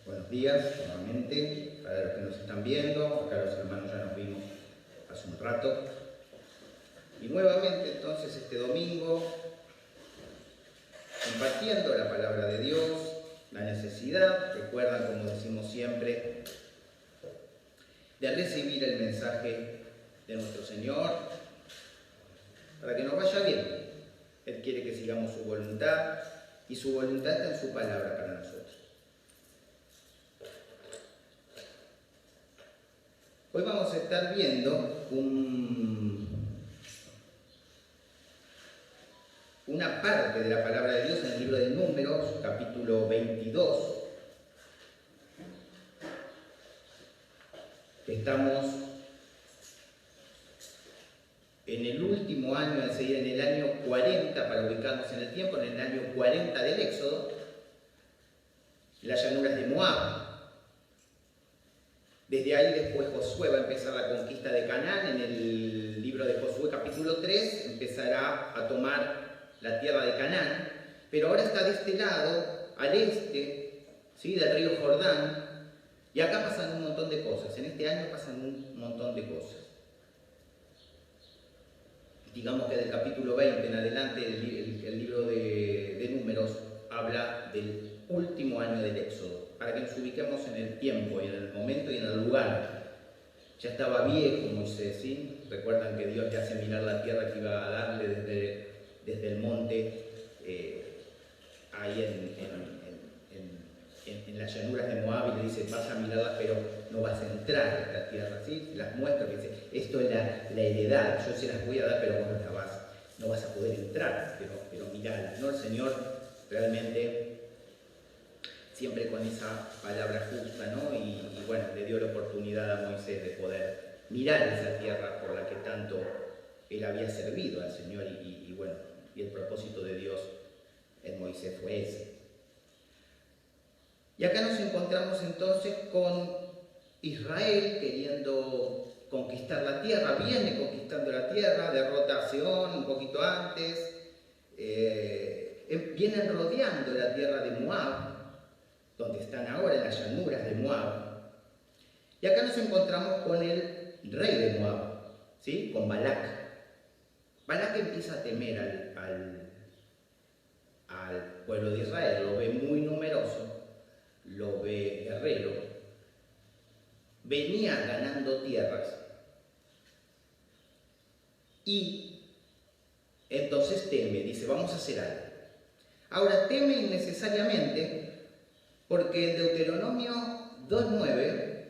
Buenos días, nuevamente, para los que nos están viendo. Acá los hermanos ya nos vimos hace un rato. Y nuevamente, entonces, este domingo, compartiendo la palabra de Dios, la necesidad, recuerdan, como decimos siempre, de recibir el mensaje de nuestro Señor para que nos vaya bien. Él quiere que sigamos su voluntad y su voluntad está en su palabra para nosotros. Hoy vamos a estar viendo una parte de la palabra de Dios en el libro de Números, capítulo 22. Estamos en el último año, es decir, en el año 40, para ubicarnos en el tiempo, en el año 40 del Éxodo, en las llanuras de Moab. Desde ahí después Josué va a empezar la conquista de Canaán. En el libro de Josué capítulo 3 empezará a tomar la tierra de Canaán, pero ahora está de este lado, al este, ¿sí?, del río Jordán, y acá pasan un montón de cosas. En este año pasan un montón de cosas. Digamos que del capítulo 20 en adelante el libro de Números habla del último año del Éxodo, para que nos ubiquemos en el tiempo y en el momento y en el lugar. Ya estaba viejo Moisés, ¿sí? Recuerdan que Dios le hace mirar la tierra que iba a darle desde el monte, ahí en las llanuras de Moab, y le dice: vas a mirarlas, pero no vas a entrar a esta tierra, ¿sí? Las muestra, que dice: esto es la heredad, yo se las voy a dar, pero vos no vas a poder entrar, pero mirarlas, ¿no? El Señor realmente siempre con esa palabra justa, ¿no? Y bueno, le dio la oportunidad a Moisés de poder mirar esa tierra por la que tanto él había servido al Señor, y bueno, y el propósito de Dios en Moisés fue ese. Y acá nos encontramos entonces con Israel queriendo conquistar la tierra, viene conquistando la tierra, derrota a Seón un poquito antes, vienen rodeando la tierra de Moab, donde están ahora, en las llanuras de Moab. Y acá nos encontramos con el rey de Moab, ¿sí?, con Balac. Balac empieza a temer al pueblo de Israel, lo ve muy numeroso, lo ve guerrero, venía ganando tierras, y entonces teme, dice: vamos a hacer algo. Ahora, teme innecesariamente, porque en Deuteronomio 2:9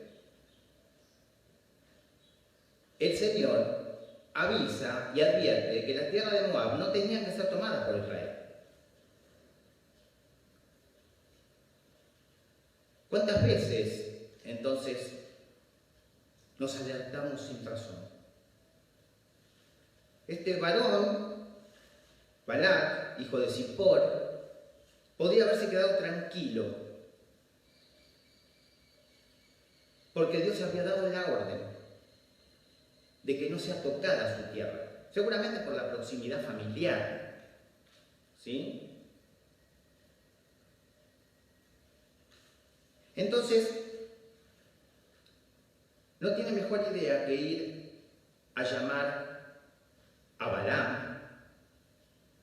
el Señor avisa y advierte que las tierras de Moab no tenían que ser tomadas por Israel. ¿Cuántas veces entonces nos alertamos sin razón? Este varón, Balac, hijo de Zippor, podría haberse quedado tranquilo, porque Dios había dado la orden de que no sea tocada su tierra, seguramente por la proximidad familiar, ¿sí? Entonces, no tiene mejor idea que ir a llamar a Balaam,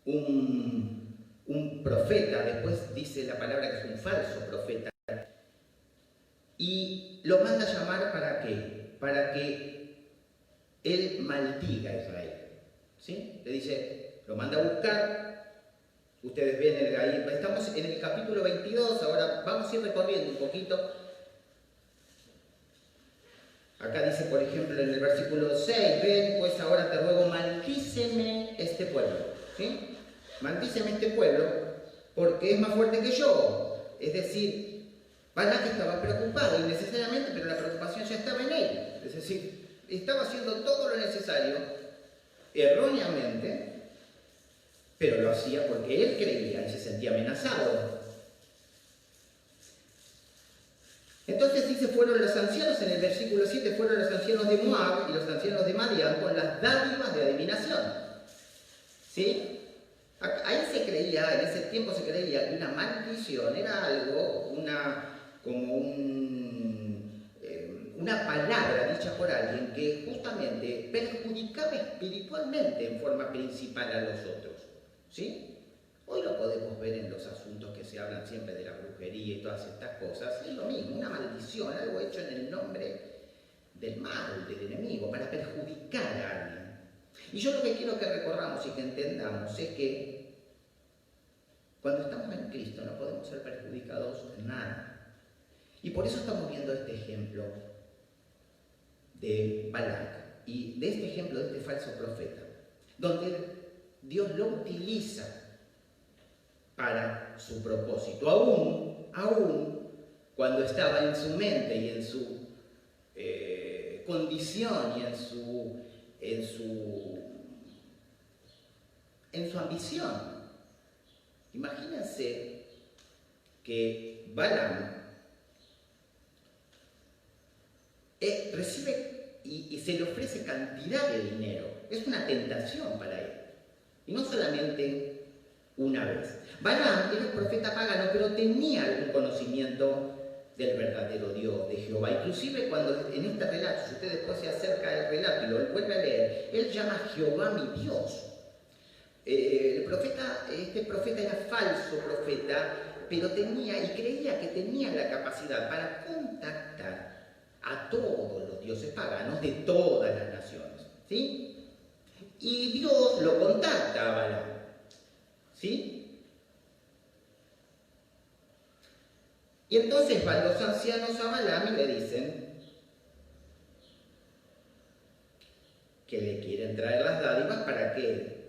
un profeta. Después dice la palabra que es un falso profeta, y lo manda a llamar. ¿Para qué? Para que él maldiga a Israel, ¿sí? Le dice, lo manda a buscar. Ustedes ven ahí, estamos en el capítulo 22, ahora vamos a ir recorriendo un poquito. Acá dice, por ejemplo, en el versículo 6, ven, pues ahora te ruego, maldíceme este pueblo, ¿sí? Maldíceme este pueblo, porque es más fuerte que yo. Es decir, Balac estaba preocupado innecesariamente, pero la preocupación ya estaba en él. Es decir, estaba haciendo todo lo necesario, erróneamente, pero lo hacía porque él creía y se sentía amenazado. Entonces dice, fueron los ancianos, en el versículo 7, fueron los ancianos de Moab y los ancianos de Madián con las dádivas de adivinación, ¿sí? Ahí se creía, en ese tiempo se creía que una maldición era algo, como una palabra dicha por alguien que justamente perjudicaba espiritualmente en forma principal a los otros. ¿Sí? Hoy lo podemos ver en los asuntos que se hablan siempre de la brujería y todas estas cosas. Es lo mismo, una maldición, algo hecho en el nombre del mal, del enemigo, para perjudicar a alguien. Y yo lo que quiero que recordamos y que entendamos es que cuando estamos en Cristo no podemos ser perjudicados en nada. Y por eso estamos viendo este ejemplo de Balac y de este ejemplo de este falso profeta, donde Dios lo utiliza para su propósito, aún cuando estaba en su mente y en su condición y en su ambición. Imagínense que Balaam recibe y se le ofrece cantidad de dinero. Es una tentación para él. Y no solamente una vez. Balaam era un profeta pagano, pero tenía algún conocimiento del verdadero Dios, de Jehová. Inclusive cuando en este relato, si usted después se acerca al relato y lo vuelve a leer, él llama a Jehová mi Dios. Este profeta era falso profeta, pero tenía y creía que tenía la capacidad para contactar a todos los dioses paganos de todas las naciones. ¿Sí? Y Dios lo contacta a Balaam. ¿Sí? Y entonces van los ancianos a Balaam y le dicen que le quieren traer las dádivas para que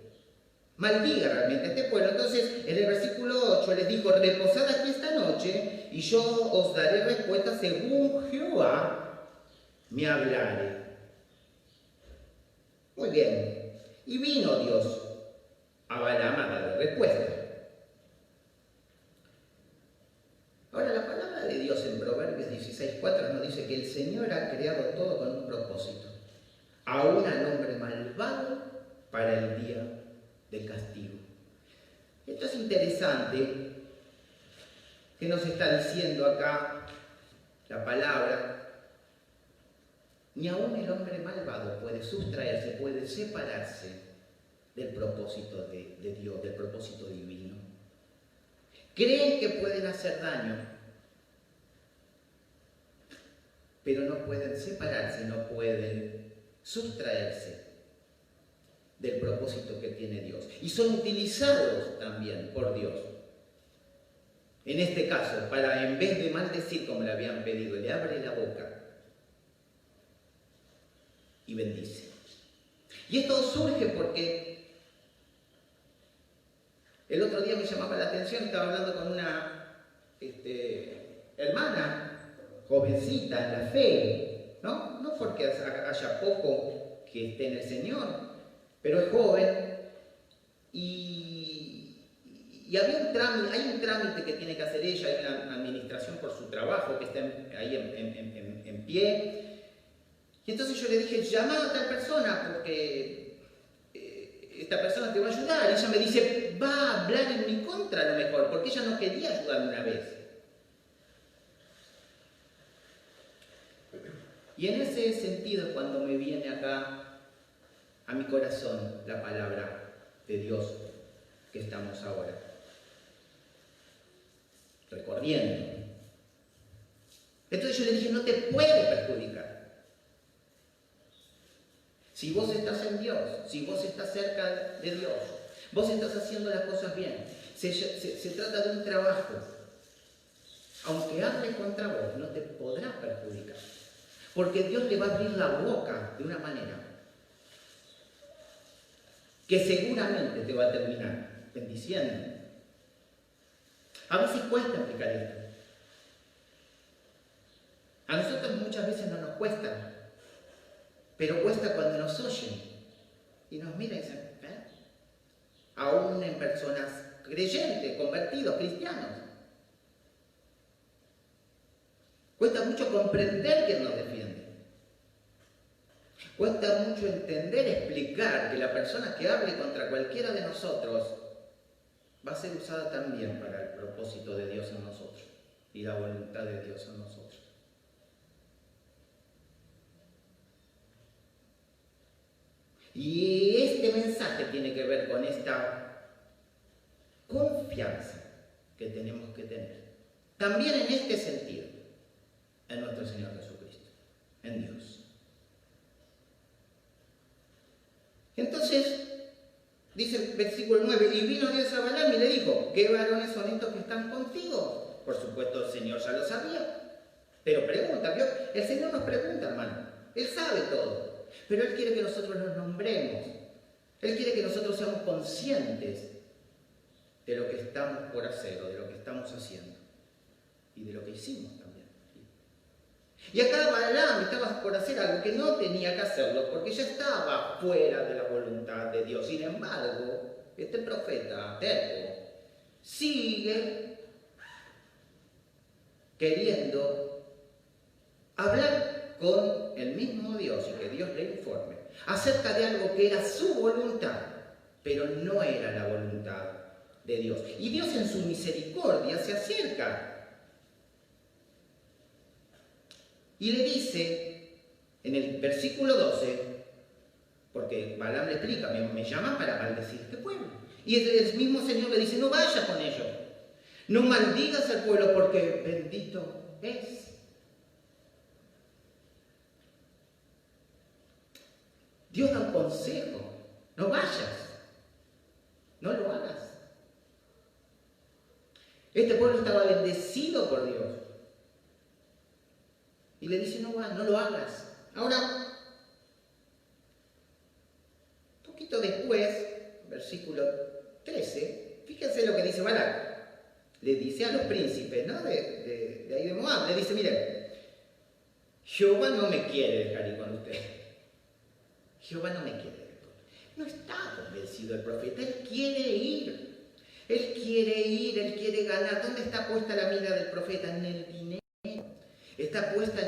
maldiga realmente a este pueblo. Entonces, en el versículo 8 les dijo: reposad aquí esta noche y yo os daré respuesta según Jehová me hablare. Muy bien. Y vino Dios a Balaam a darle respuesta. Ahora, la palabra de Dios en Proverbios 16:4 nos dice que el Señor ha creado todo con un propósito, aún al hombre malvado para el día del castigo. Esto es interesante, que nos está diciendo acá la palabra. Ni aún el hombre malvado puede sustraerse, puede separarse del propósito de Dios, del propósito divino. Creen que pueden hacer daño, pero no pueden separarse, no pueden sustraerse del propósito que tiene Dios. Y son utilizados también por Dios. En este caso, para en vez de maldecir como le habían pedido, le abre la boca y bendice. Y esto surge porque el otro día me llamaba la atención, estaba hablando con una hermana, jovencita en la fe, ¿no? No porque haya poco que esté en el Señor, pero es joven y había hay un trámite que tiene que hacer ella, hay una administración por su trabajo que está ahí en pie. Y entonces yo le dije: llama a tal persona porque esta persona te va a ayudar. Y ella me dice: va a hablar en mi contra a lo mejor, porque ella no quería ayudarme una vez. Y en ese sentido, cuando me viene acá a mi corazón la palabra de Dios que estamos ahora recorriendo. Entonces yo le dije: no te puede perjudicar. Si vos estás en Dios, si vos estás cerca de Dios, vos estás haciendo las cosas bien. Se trata de un trabajo. Aunque hable contra vos, no te podrás perjudicar. Porque Dios te va a abrir la boca de una manera que seguramente te va a terminar bendiciendo. A veces cuesta explicar esto. A nosotros muchas veces no nos cuesta. Pero cuesta cuando nos oyen y nos miran y dicen: aún en personas creyentes, convertidos, cristianos. Cuesta mucho comprender quién nos defiende. Cuesta mucho entender, explicar que la persona que hable contra cualquiera de nosotros va a ser usada también para el propósito de Dios en nosotros. y la voluntad de Dios en nosotros. Y este mensaje tiene que ver con esta confianza que tenemos que tener. También en este sentido, en nuestro Señor Jesucristo, en Dios. Entonces, dice el versículo 9, y vino Dios a Balaam y le dijo, ¿qué varones son estos que están contigo? Por supuesto el Señor ya lo sabía, pero pregunta, ¿vio? El Señor nos pregunta, hermano, Él sabe todo, pero Él quiere que nosotros los nombremos, Él quiere que nosotros seamos conscientes de lo que estamos por hacer o de lo que estamos haciendo y de lo que hicimos también. Y acá Balaam estaba por hacer algo que no tenía que hacerlo porque ya estaba fuera de la voluntad de Dios. Sin embargo, este profeta terco sigue queriendo hablar con el mismo Dios y que Dios le informe acerca de algo que era su voluntad, pero no era la voluntad de Dios. Y Dios en su misericordia se acerca y le dice, en el versículo 12, porque Balaam le explica, me llaman para maldecir este pueblo. Y el mismo Señor le dice, no vayas con ellos, no maldigas al pueblo porque bendito es. Dios da un consejo, no vayas, no lo hagas. Este pueblo estaba bendecido por Dios. Y le dice, no lo hagas. Ahora, un poquito después, versículo 13, fíjense lo que dice Balac. Le dice a los príncipes, ¿no? de ahí de Moab, le dice, miren, Jehová no me quiere dejar ir con ustedes. Jehová no me quiere dejar ir. No está convencido el profeta, él quiere ir. Él quiere ganar. ¿Dónde está puesta la mira del profeta? En el dinero. Está puesta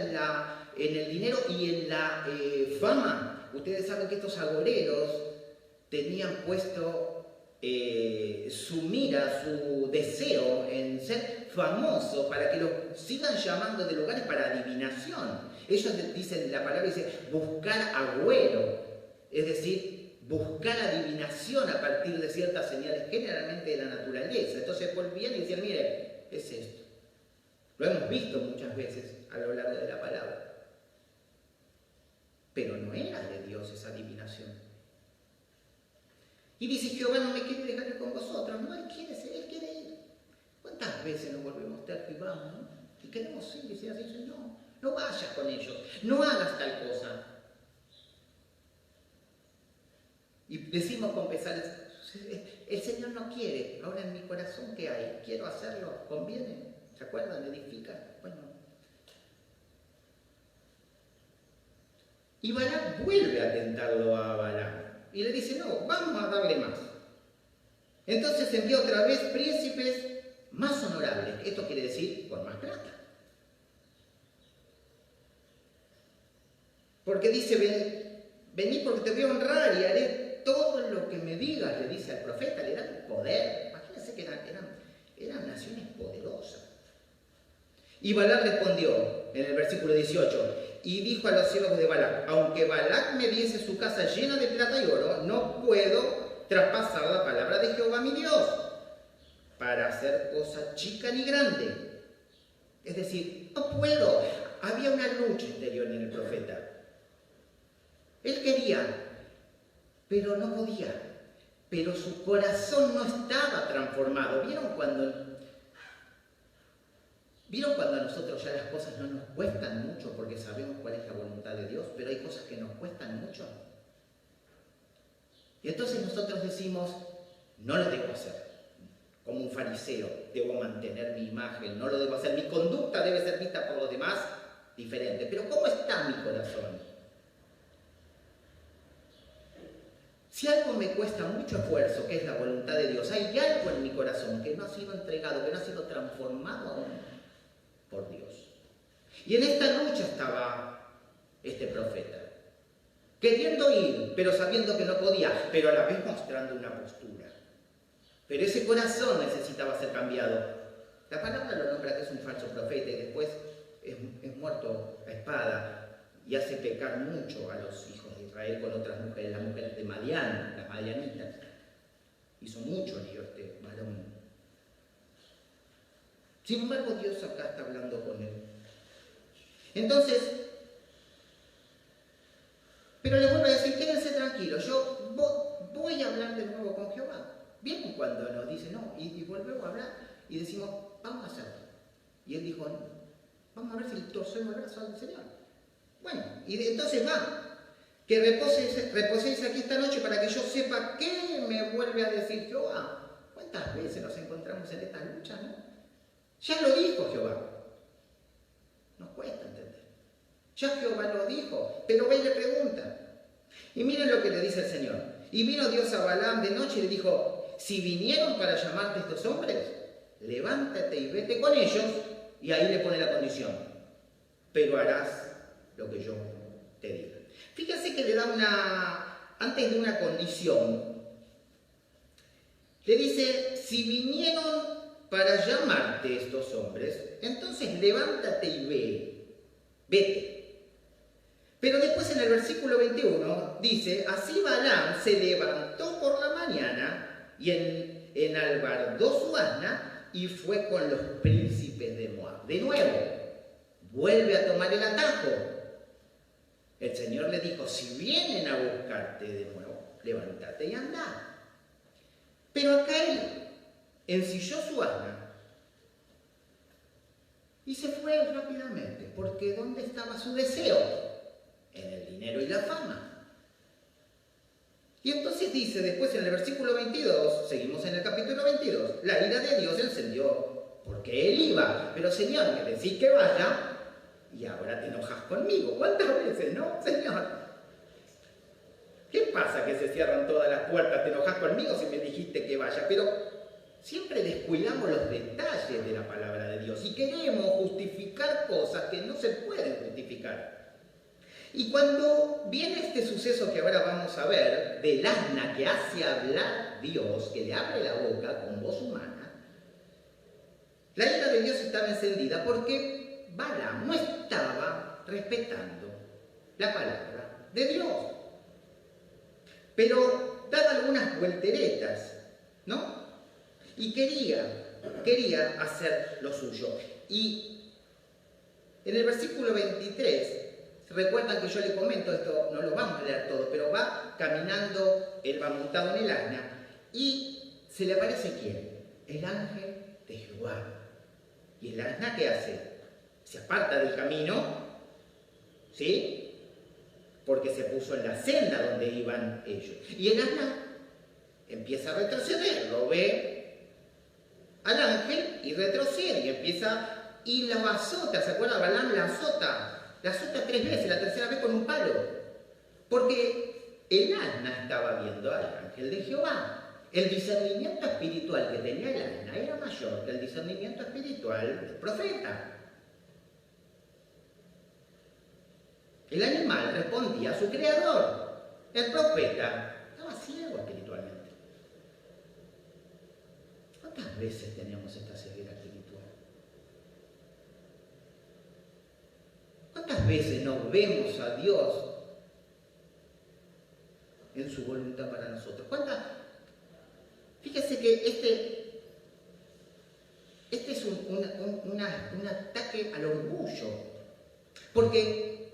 en el dinero y en la fama. Ustedes saben que estos agoreros tenían puesto su mira, su deseo en ser famosos para que los sigan llamando de lugares para adivinación. Ellos dicen, la palabra dice, buscar agüero, es decir, buscar adivinación a partir de ciertas señales, generalmente de la naturaleza. Entonces volvían y decían, mire, es esto. Lo hemos visto muchas veces a lo largo de la palabra. Pero no era de Dios esa adivinación. Y dice, Jehová no me quiere dejar ir con vosotros. No, Él quiere ir. ¿Cuántas veces nos volvemos tercos y vamos, no? Y queremos ir y decir así, no vayas con ellos, no hagas tal cosa. Y decimos con pesar, el Señor no quiere, ahora en mi corazón, ¿qué hay? ¿Quiero hacerlo? ¿Conviene? ¿Se acuerdan? ¿Edifica? Bueno. Y Balac vuelve a tentarlo a Balaam y le dice, no, vamos a darle más. Entonces envía otra vez príncipes más honorables. Esto quiere decir con más plata. Porque dice, vení porque te voy a honrar y haré todo lo que me digas, le dice al profeta, le da poder. Imagínense que eran naciones poderosas. Y Balac respondió en el versículo 18, y dijo a los siervos de Balac, aunque Balac me diese su casa llena de plata y oro, no puedo traspasar la palabra de Jehová mi Dios para hacer cosa chica ni grande. Es decir, no puedo. Había una lucha interior en el profeta. Él quería, pero no podía. Pero su corazón no estaba transformado. ¿Vieron cuando a nosotros ya las cosas no nos cuestan mucho porque sabemos cuál es la voluntad de Dios, pero hay cosas que nos cuestan mucho? Y entonces nosotros decimos, no lo debo hacer. Como un fariseo, debo mantener mi imagen, no lo debo hacer. Mi conducta debe ser vista por los demás diferente. Pero ¿cómo está mi corazón? Si algo me cuesta mucho esfuerzo, que es la voluntad de Dios, hay algo en mi corazón que no ha sido entregado, que no ha sido transformado aún por Dios. Y en esta lucha estaba este profeta, queriendo ir, pero sabiendo que no podía, pero a la vez mostrando una postura. Pero ese corazón necesitaba ser cambiado. La palabra lo nombra que es un falso profeta y después es muerto a espada y hace pecar mucho a los hijos de Israel con otras mujeres, las mujeres de Madián, las madianitas. Hizo mucho lío este varón. Sin embargo, Dios acá está hablando con él. Entonces, pero le vuelvo a decir, quédense tranquilos, yo voy a hablar de nuevo con Jehová. Bien cuando nos dice no, y volvemos a hablar y decimos, vamos a hacerlo. Y él dijo, no, vamos a ver si torcemos el brazo al Señor. Bueno, y entonces va, que reposéis aquí esta noche para que yo sepa qué me vuelve a decir Jehová. ¿Cuántas veces nos encontramos en estas luchas, no? Ya lo dijo Jehová. Nos cuesta entender. Ya Jehová lo dijo, pero ve y le pregunta. Y miren lo que le dice el Señor. Y vino Dios a Balaam de noche y le dijo, si vinieron para llamarte estos hombres, levántate y vete con ellos, y ahí le pone la condición. Pero harás lo que yo te diga. Fíjense que le da antes de una condición, le dice, si vinieron para llamarte estos hombres, entonces levántate y vete. Pero después en el versículo 21 dice, así Balaam se levantó por la mañana y enalbardó su asna y fue con los príncipes de Moab. De nuevo, vuelve a tomar el atajo. El Señor le dijo, si vienen a buscarte de nuevo, levántate y anda. Pero acá él ensilló su asna y se fue rápidamente, porque ¿dónde estaba su deseo? En el dinero y la fama. Y entonces dice después en el versículo 22, seguimos en el capítulo 22, la ira de Dios encendió porque él iba, pero Señor, me decís que vaya y ahora te enojas conmigo. ¿Cuántas veces, no, Señor? ¿Qué pasa que se cierran todas las puertas? ¿Te enojas conmigo si me dijiste que vaya? Pero siempre descuidamos los detalles de la palabra de Dios y queremos justificar cosas que no se pueden justificar. Y cuando viene este suceso que ahora vamos a ver, del asna que hace hablar Dios, que le abre la boca con voz humana, la ira de Dios estaba encendida porque Balaam no estaba respetando la palabra de Dios. Pero daba algunas vuelteretas, ¿no? Y quería hacer lo suyo. Y en el versículo 23, recuerdan que yo le comento esto, no lo vamos a leer todo, pero va caminando, él va montado en el asna, y se le aparece ¿quién? El ángel de Jehová. ¿Y el asna qué hace? Se aparta del camino, ¿sí? Porque se puso en la senda donde iban ellos. Y el asna empieza a retroceder, lo ve al ángel y retrocede, y lo azota, ¿se acuerdan? Balaam la azota 3 veces, la tercera vez con un palo. Porque el asna estaba viendo al ángel de Jehová. El discernimiento espiritual que tenía el asna era mayor que el discernimiento espiritual del profeta. El animal respondía a su creador. El profeta estaba ciego espiritualmente. ¿Cuántas veces tenemos esta ceguera espiritual? ¿Cuántas veces nos vemos a Dios en su voluntad para nosotros? Fíjese que este es un ataque al orgullo, porque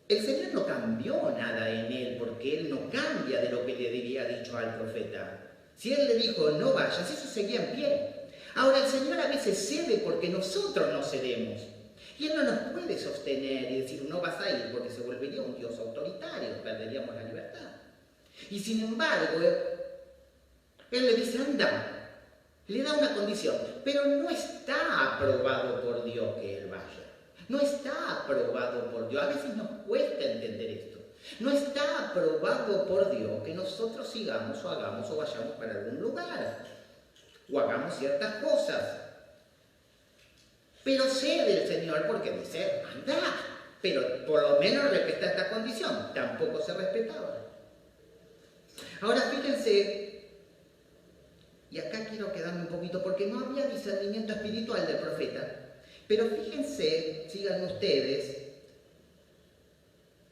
el Señor no cambió nada en él, porque él no cambia de lo que le había dicho al profeta. Si él le dijo no vayas, eso seguía en pie. Ahora el Señor a veces cede porque nosotros no cedemos. Y él no nos puede sostener y decir no vas a ir, porque se volvería un Dios autoritario, perderíamos la libertad. Y sin embargo, él le dice anda, le da una condición, pero no está aprobado por Dios que él vaya. No está aprobado por Dios. A veces nos cuesta entender esto. No está aprobado por Dios que nosotros sigamos o hagamos o vayamos para algún lugar o hagamos ciertas cosas. Pero cede el Señor porque dice, anda, pero por lo menos respeta esta condición. Tampoco se respetaba. Ahora fíjense, Y acá quiero quedarme un poquito, porque no había discernimiento espiritual del profeta. Pero fíjense, sigan ustedes,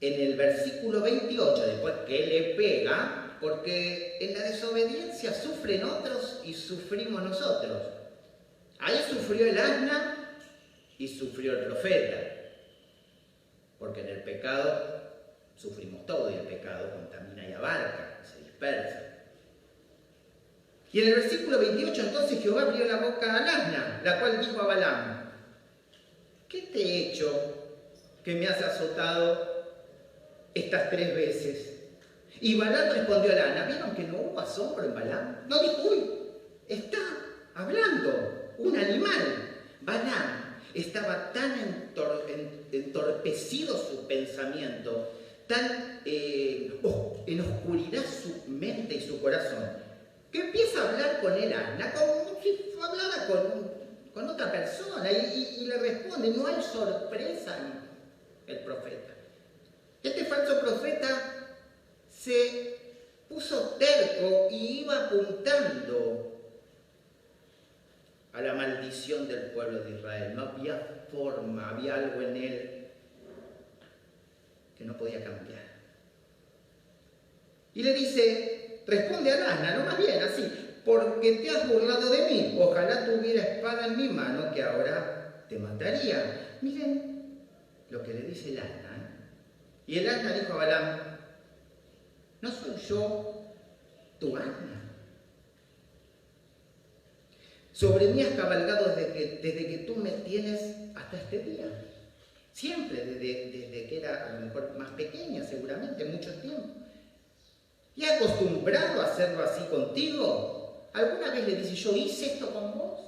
en el versículo 28, después que le pega, porque en la desobediencia sufren otros y sufrimos nosotros. Ahí sufrió el asna y sufrió el profeta, porque en el pecado sufrimos todo y el pecado contamina y abarca, se dispersa. Y en el versículo 28 entonces Jehová abrió la boca al asna, la cual dijo a Balaam: ¿qué te he hecho que me has azotado estas 3 veces? Y Balaam respondió al asna. ¿Vieron que no hubo asombro en Balaam? No dijo: uy, está hablando un animal. Balaam estaba tan entorpecido su pensamiento, tan en oscuridad su mente y su corazón, que empieza a hablar con el asna como si hablara con otra persona y le responde. No hay sorpresa en el profeta. Este falso profeta se puso terco y iba apuntando a la maldición del pueblo de Israel. No había forma, había algo en él que no podía cambiar. Y le dice, responde al asna, no más bien así: porque te has burlado de mí, ojalá tuviera espada en mi mano, que ahora te mataría. Miren lo que le dice el asna. Y el asna dijo a Balaam: ¿no soy yo tu asna? Sobre mí has cabalgado desde que tú me tienes hasta este día. Siempre, desde que era a lo mejor más pequeña, seguramente, mucho tiempo. ¿Y has acostumbrado a hacerlo así contigo? ¿Alguna vez le dice: yo hice esto con vos?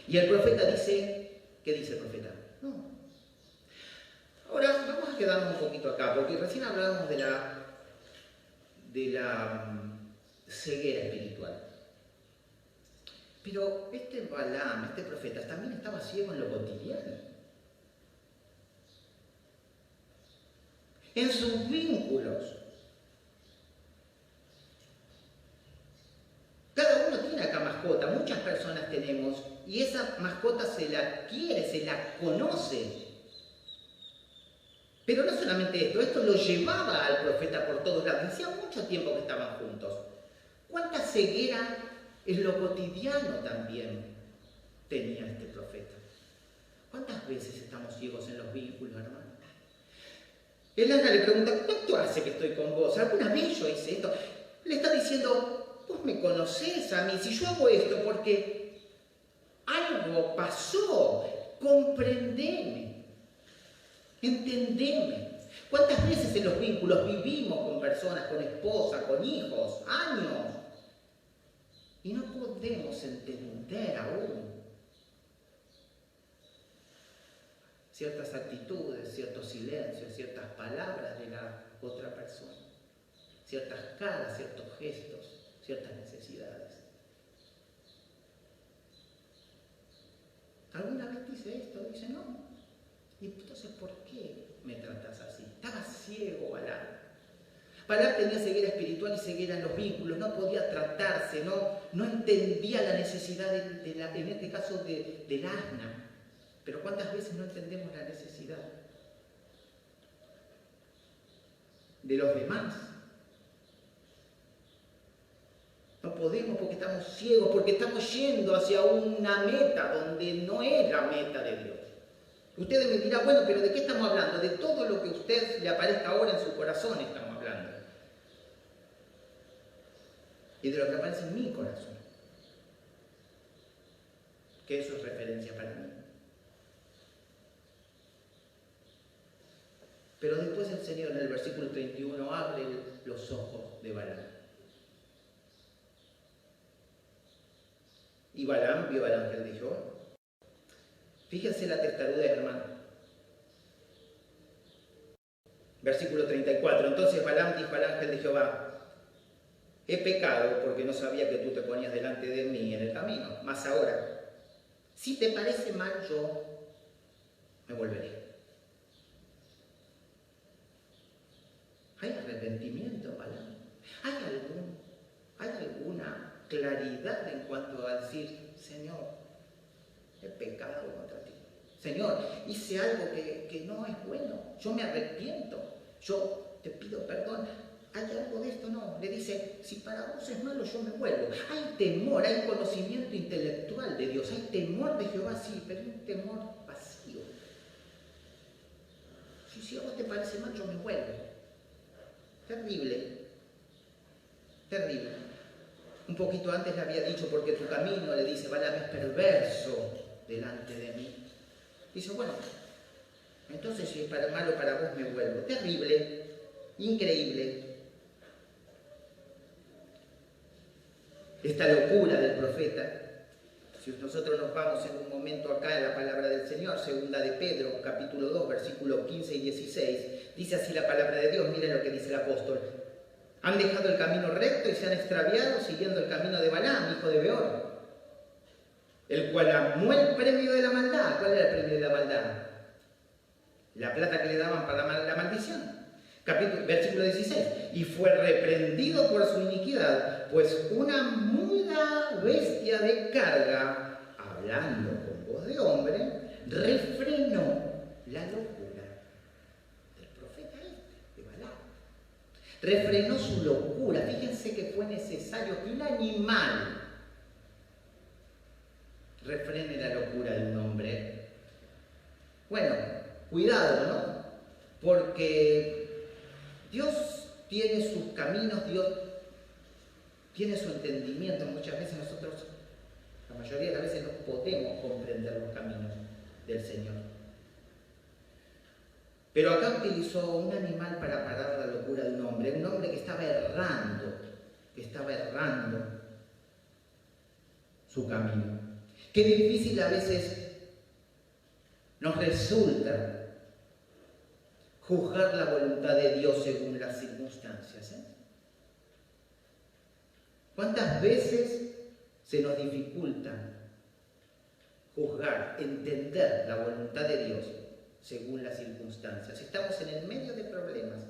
Y el profeta dice, ¿qué dice el profeta? No. Ahora vamos a quedarnos un poquito acá, porque recién hablábamos de la ceguera espiritual. Pero este Balaam, este profeta, también estaba ciego en lo cotidiano. En sus vínculos. Cada uno tiene acá mascota, muchas personas tenemos, y esa mascota se la quiere, se la conoce. Pero no solamente esto lo llevaba al profeta por todos lados. Hacía mucho tiempo que estaban juntos. ¿Cuánta ceguera en lo cotidiano también tenía este profeta? ¿Cuántas veces estamos ciegos en los vínculos, hermano? El asna le pregunta: ¿cuánto hace que estoy con vos? ¿Alguna vez yo hice esto? Le está diciendo: vos me conocés a mí, si yo hago esto porque algo pasó, comprendeme, entendeme. ¿Cuántas veces en los vínculos vivimos con personas, con esposa, con hijos, años, y no podemos entender aún ciertas actitudes, ciertos silencios, ciertas palabras de la otra persona, ciertas caras, ciertos gestos, ciertas necesidades? ¿Alguna vez dice esto? Dice: no. ¿Y entonces por qué me tratas así? Estaba ciego Balaam. Balaam tenía ceguera espiritual y ceguera en los vínculos, no podía tratarse, no entendía la necesidad, en este caso, del asna. Pero ¿cuántas veces no entendemos la necesidad de los demás? No podemos porque estamos ciegos, porque estamos yendo hacia una meta donde no es la meta de Dios. Ustedes me dirán: bueno, pero ¿de qué estamos hablando? De todo lo que a usted le aparezca ahora en su corazón estamos hablando. Y de lo que aparece en mi corazón. Que eso es referencia para mí. Pero después el Señor en el versículo 31 abre los ojos de Balaam. Y Balaam vio al ángel de Jehová. Fíjense la testarudez, hermano. Versículo 34. Entonces Balaam dijo al ángel de Jehová: he pecado porque no sabía que tú te ponías delante de mí en el camino. Mas ahora, si te parece mal, yo me volveré. ¿Hay arrepentimiento, Balaam? ¿Hay algún ¿Hay alguna claridad en cuanto a decir, Señor, he pecado contra ti? Señor, hice algo que no es bueno, yo me arrepiento, yo te pido perdón. ¿Hay algo de esto? No. Le dice, si para vos es malo, yo me vuelvo. Hay temor, hay conocimiento intelectual de Dios, hay temor de Jehová, sí, pero un temor vacío. Si a vos te parece mal, yo me vuelvo. Terrible, terrible. Un poquito antes le había dicho, porque tu camino, le dice, Balaam, es perverso delante de mí. Dice, bueno, entonces si es para malo para vos, me vuelvo. Terrible, increíble. Esta locura del profeta, si nosotros nos vamos en un momento acá a la palabra del Señor, segunda de Pedro, capítulo 2, versículos 15 y 16, dice así la palabra de Dios, miren lo que dice el apóstol. Han dejado el camino recto y se han extraviado siguiendo el camino de Balaam, hijo de Beor, el cual amó el premio de la maldad. ¿Cuál era el premio de la maldad? La plata que le daban para la maldición. Versículo 16. Y fue reprendido por su iniquidad, pues una muda bestia de carga, hablando con voz de hombre, refrenó la locura del profeta de Balaam. Refrenó su locura. Fíjense que fue necesario que un animal refrene la locura de un hombre. Bueno, cuidado, ¿no? Porque Dios tiene sus caminos, Dios tiene su entendimiento. Muchas veces nosotros, la mayoría de las veces, no podemos comprender los caminos del Señor. Pero acá utilizó un animal para parar la locura de un hombre que estaba errando su camino. Qué difícil a veces nos resulta juzgar la voluntad de Dios según las circunstancias. ¿Cuántas veces se nos dificulta juzgar, entender la voluntad de Dios según las circunstancias? Estamos en el medio de problemas.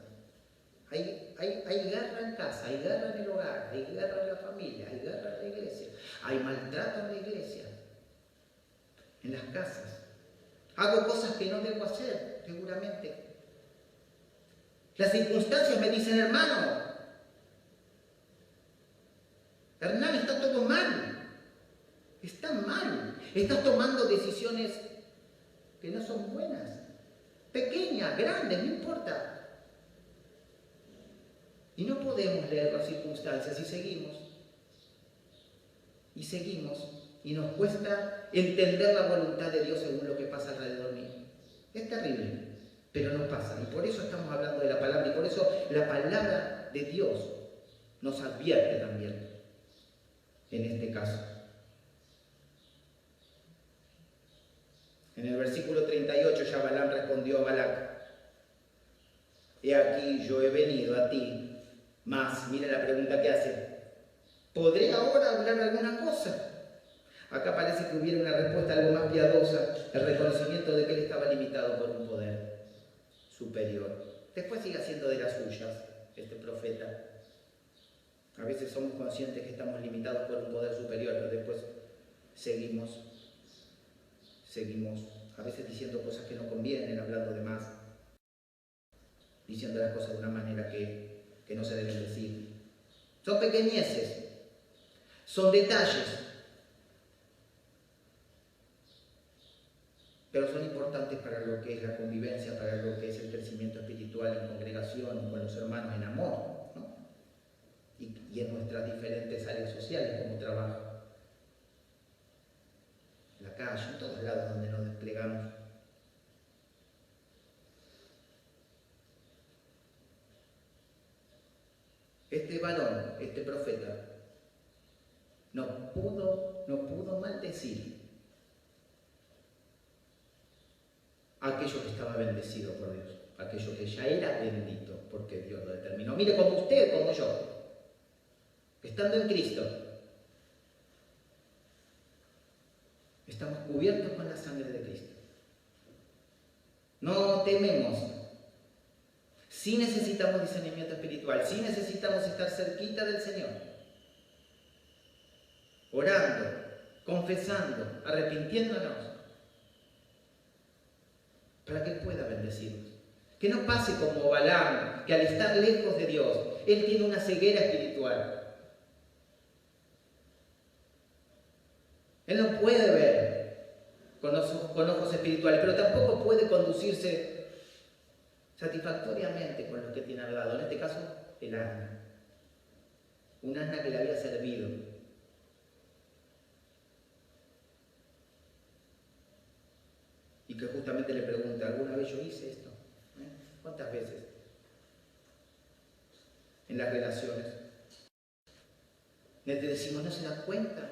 Hay guerra en casa, hay guerra en el hogar, hay guerra en la familia, hay guerra en la iglesia, hay maltrato en la iglesia, en las casas. Hago cosas que no debo hacer, seguramente. Las circunstancias me dicen, hermano, Hernán, está todo mal. Está mal. Estás tomando decisiones que no son buenas. Pequeñas, grandes, no importa. Y no podemos leer las circunstancias y seguimos. Y nos cuesta entender la voluntad de Dios según lo que pasa alrededor mío. Es terrible, pero nos pasa. Y por eso estamos hablando de la palabra. Y por eso la palabra de Dios nos advierte también en este caso. En el versículo 38 ya Balaam respondió a Balac: he aquí yo he venido a ti, mas, mira la pregunta que hace, ¿podré ahora hablar alguna cosa? Acá parece que hubiera una respuesta algo más piadosa, el reconocimiento de que él estaba limitado por un poder superior. Después sigue haciendo de las suyas este profeta. A veces somos conscientes que estamos limitados por un poder superior, pero después seguimos a veces diciendo cosas que no convienen, hablando de más, diciendo las cosas de una manera que no se deben decir. Son pequeñeces, son detalles, pero son importantes para lo que es la convivencia, para lo que es el crecimiento espiritual en congregación, con los hermanos en amor, ¿no? Y en nuestras diferentes áreas sociales, como trabajo, en la calle, en todos lados donde nos desplegamos. Este varón, este profeta, no pudo maldecir a aquello que estaba bendecido por Dios, aquello que ya era bendito, porque Dios lo determinó. Mire, como usted, como yo, estando en Cristo, estamos cubiertos con la sangre de Cristo. No tememos. Sí necesitamos discernimiento espiritual, sí necesitamos estar cerquita del Señor, orando, confesando, arrepintiéndonos, para que Él pueda bendecirnos. Que no pase como Balaam, que al estar lejos de Dios, él tiene una ceguera espiritual. Él no puede ver con ojos espirituales, pero tampoco puede conducirse satisfactoriamente con lo que tiene al lado. En este caso, el asna. Un asna que le había servido. Y que justamente le pregunta, ¿alguna vez yo hice esto? ¿Cuántas veces? En las relaciones. Le decimos, ¿no se da cuenta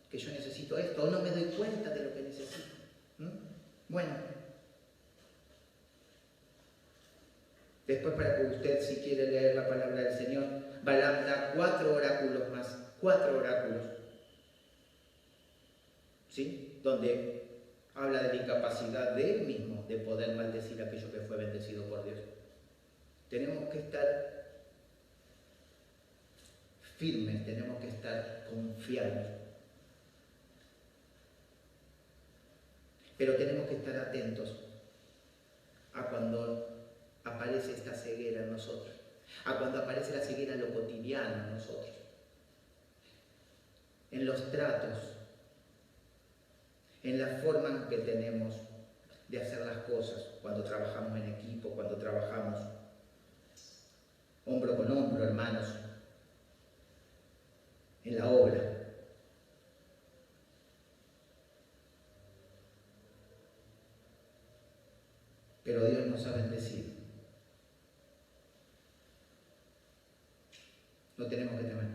que yo necesito esto? ¿O no me doy cuenta de lo que necesito? Bueno. Después, para que usted, si quiere leer la palabra del Señor, Balaam da 4 oráculos más. 4 oráculos. ¿Sí? Donde habla de la incapacidad de él mismo de poder maldecir a aquello que fue bendecido por Dios. Tenemos que estar firmes, tenemos que estar confiados. Pero tenemos que estar atentos a cuando aparece esta ceguera en nosotros, a cuando aparece la ceguera en lo cotidiano en nosotros, en los tratos, en la forma en que tenemos de hacer las cosas, cuando trabajamos en equipo, cuando trabajamos hombro con hombro, hermanos, en la obra. Pero Dios nos ha bendecido. No tenemos que temer.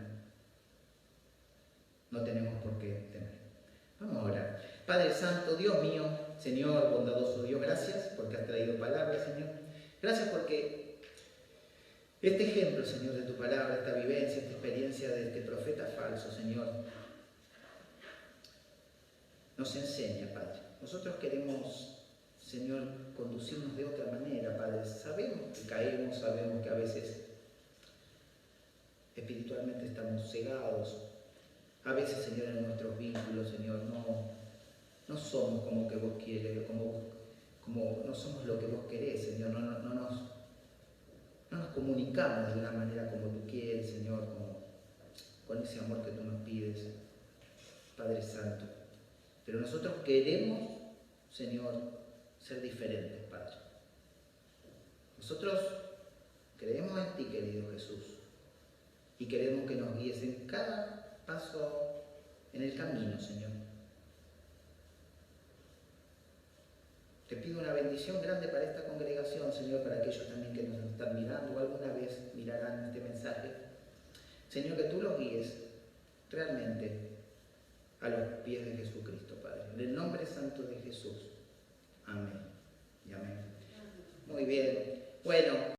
No tenemos por qué temer. Vamos a orar. Padre Santo, Dios mío, Señor, bondadoso Dios, gracias porque has traído palabras, Señor. Gracias porque este ejemplo, Señor, de tu palabra, esta vivencia, esta experiencia de este profeta falso, Señor, nos enseña, Padre. Nosotros queremos, Señor, conducirnos de otra manera, Padre. Sabemos que caemos, sabemos que a veces espiritualmente estamos cegados. A veces, Señor, en nuestros vínculos, Señor, no somos como que vos quieres, como no somos lo que vos querés, Señor. No nos comunicamos de una manera como tú quieres, Señor, con ese amor que tú nos pides, Padre Santo. Pero nosotros queremos, Señor, ser diferentes, Padre. Nosotros creemos en ti, querido Jesús, y queremos que nos guíes en cada paso en el camino, Señor. Te pido una bendición grande para esta congregación, Señor, para aquellos también que nos están mirando o alguna vez mirarán este mensaje. Señor, que tú los guíes realmente a los pies de Jesucristo, Padre. En el nombre santo de Jesús. Amén y amén. Muy bien. Bueno.